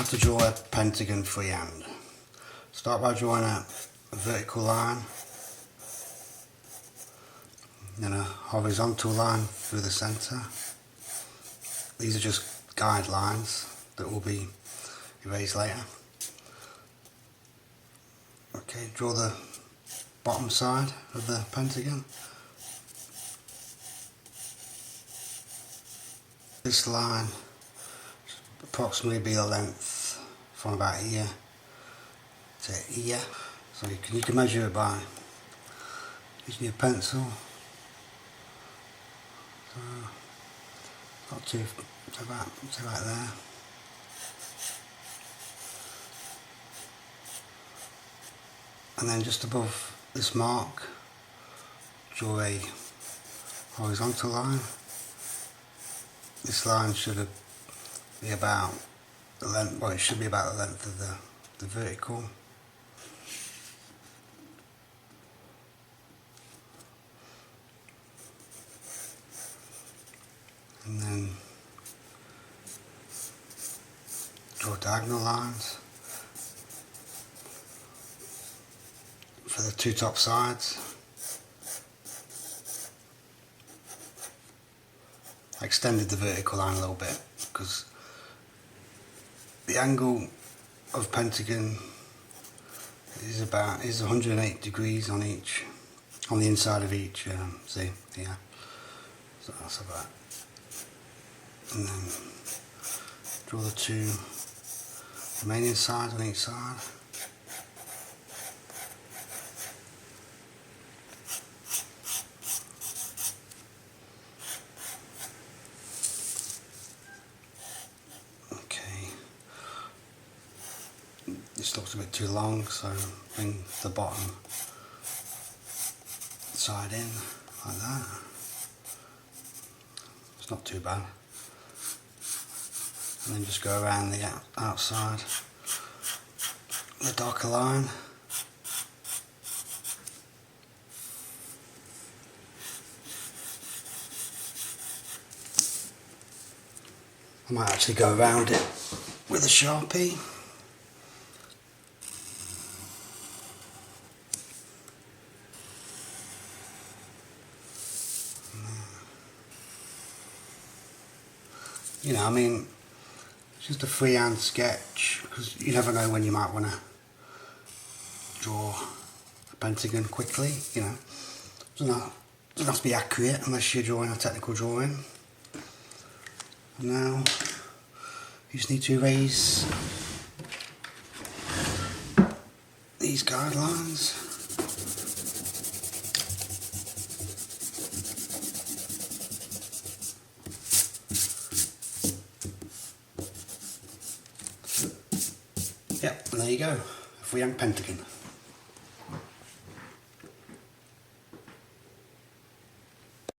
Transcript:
To draw a pentagon freehand. Start by drawing a vertical line, then a horizontal line through the centre. These are just guidelines that will be erased later. Okay, draw the bottom side of the pentagon. This line should approximately be the length from about here to here. So you can measure it by using your pencil. So not too, to about there. And then just above this mark, draw a horizontal line. This line should be about the length, well, it should be about the length of the vertical. And then draw diagonal lines for the two top sides. I extended the vertical line a little bit because the angle of pentagon is 108 degrees on the inside of each. See here, so that's about. And then draw the two remaining sides on each side. This looks a bit too long, so bring the bottom side in like that. It's not too bad. And then just go around the outside, the darker line. I might actually go around it with a Sharpie. You know, I mean, it's just a freehand sketch because you never know when you might want to draw a pentagon quickly. You know, doesn't have to be accurate unless you're drawing a technical drawing. And now you just need to erase these guidelines. Yep, and there you go, a freehand pentagon.